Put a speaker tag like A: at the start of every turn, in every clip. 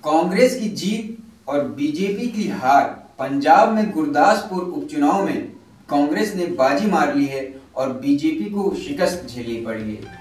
A: कांग्रेस की जीत और बीजेपी की हार। पंजाब में गुरदासपुर उपचुनाव में कांग्रेस ने बाजी मार ली है और बीजेपी को शिकस्त झेलनी पड़ी है।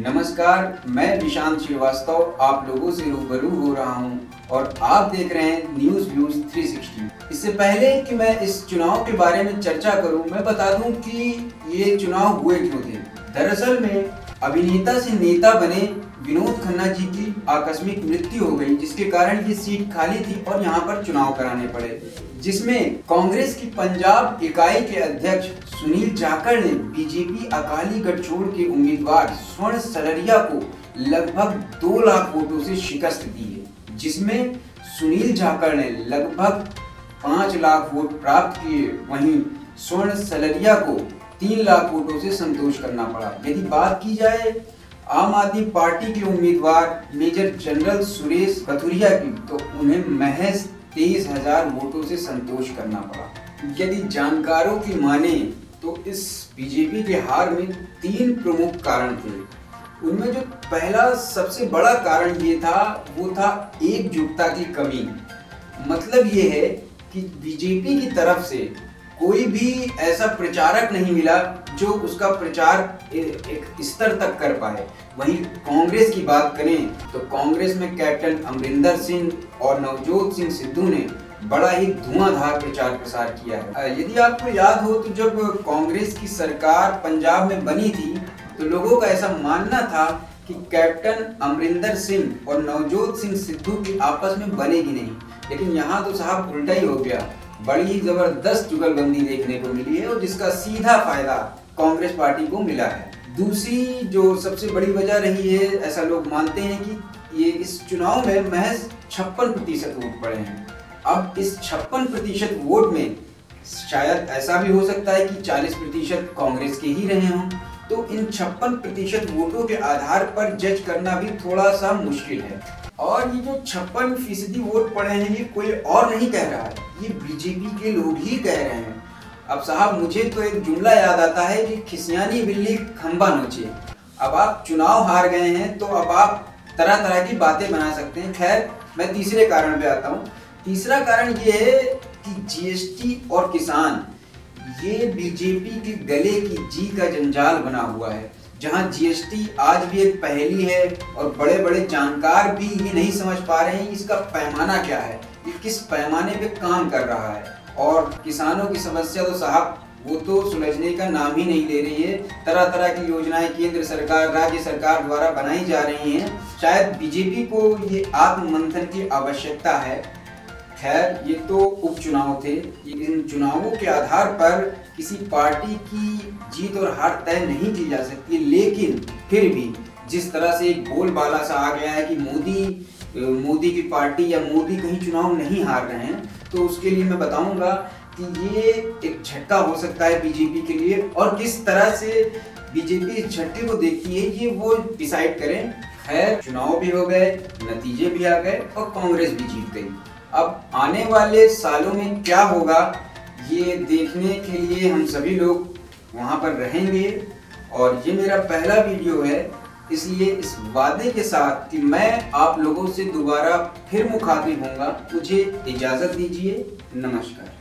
A: नमस्कार, मैं विशांत श्रीवास्तव आप लोगों से रूबरू हो रहा हूं और आप देख रहे हैं न्यूज़ व्यूज 360। इससे पहले कि मैं इस चुनाव के बारे में चर्चा करूं, मैं बता दूं कि ये चुनाव हुए क्यों थे। दरअसल में अभिनेता से नेता बने विनोद खन्ना जी की आकस्मिक मृत्यु हो गई, जिसके कारण ये सीट खाली थी और यहाँ पर चुनाव कराने पड़े, जिसमें कांग्रेस की पंजाब इकाई के अध्यक्ष सुनील जाखड़ ने बीजेपी अकाली गठजोड़ के उम्मीदवार स्वर्ण सलरिया को लगभग 2 लाख वोटों से शिकस्त दी है, जिसमें सुनील जाखड़ ने लगभग 5 लाख वोट प्राप्त किए। वहीं स्वर्ण सलरिया को 3 लाख वोटों से संतोष करना पड़ा। यदि बात की जाए आम आदमी पार्टी के उम्मीदवार मेजर जनरल सुरेश कथुरिया की, तो उन्हें महज 23,000 वोटों से संतोष करना पड़ा। यदि जानकारों की माने तो इस बीजेपी के हार में 3 प्रमुख कारण थे। उनमें जो पहला सबसे बड़ा कारण ये था, वो था एकजुटता की कमी। मतलब ये है कि बीजेपी की तरफ से कोई भी ऐसा प्रचारक नहीं मिला जो उसका प्रचार एक स्तर तक कर पाए। वहीं कांग्रेस की बात करें तो कांग्रेस में कैप्टन अमरिंदर सिंह और नवजोत सिंह सिद्धू ने बड़ा ही धुआंधार प्रचार प्रसार किया है। यदि आपको याद हो तो जब कांग्रेस की सरकार पंजाब में बनी थी तो लोगों का ऐसा मानना था कि कैप्टन अमरिंदर सिंह और नवजोत सिंह सिद्धू की आपस में बनेगी नहीं, लेकिन यहाँ तो साहब उल्टा ही हो गया। बड़ी ही जबरदस्त जुगलबंदी देखने को मिली है और जिसका सीधा फायदा कांग्रेस पार्टी को मिला है। दूसरी जो सबसे बड़ी वजह रही है, ऐसा लोग मानते हैं कि ये इस चुनाव में महज 56% वोट पड़े हैं। अब इस 56% वोट में शायद ऐसा भी हो सकता है कि 40% कांग्रेस के ही रहे हों, तो इन 56% वोटों के आधार पर जज करना भी थोड़ा सा मुश्किल है। और ये जो 56% वोट पड़े हैं, ये कोई और नहीं कह रहा है, ये बीजेपी के लोग ही कह रहे हैं। अब साहब मुझे तो एक जुमला याद आता है कि खिसियानी बिल्ली खंबा नोचे। अब आप चुनाव हार गए हैं तो अब आप तरह तरह की बातें बना सकते हैं। खैर, मैं तीसरे कारण पे आता हूँ। तीसरा कारण ये है कि जीएसटी और किसान, ये बीजेपी के गले की जी का जंजाल बना हुआ है। जहां जीएसटी आज भी एक पहेली है और बड़े बड़े जानकार भी ये नहीं समझ पा रहे हैं इसका पैमाना क्या है, ये किस पैमाने पे काम कर रहा है। और किसानों की समस्या तो साहब वो तो सुलझने का नाम ही नहीं ले रही है। तरह तरह की योजनाएं केंद्र सरकार, राज्य सरकार द्वारा बनाई जा रही हैं। शायद बीजेपी को ये आत्ममंथन की आवश्यकता है। खैर, ये तो उपचुनाव थे। इन चुनावों के आधार पर किसी पार्टी की जीत और हार तय नहीं की जा सकती, लेकिन फिर भी जिस तरह से एक बोलबाला सा आ गया है कि मोदी की पार्टी या मोदी कहीं चुनाव नहीं हार रहे हैं, तो उसके लिए मैं बताऊंगा कि ये एक झटका हो सकता है बीजेपी के लिए। और किस तरह से बीजेपी इस झटके को देखती है ये वो डिसाइड करें। खैर, चुनाव भी हो गए, नतीजे भी आ गए और कांग्रेस भी जीत गई। अब आने वाले सालों में क्या होगा ये देखने के लिए हम सभी लोग वहां पर रहेंगे। और ये मेरा पहला वीडियो है, इसलिए इस वादे के साथ कि मैं आप लोगों से दोबारा फिर मुखातिब होऊंगा, मुझे इजाजत दीजिए। नमस्कार।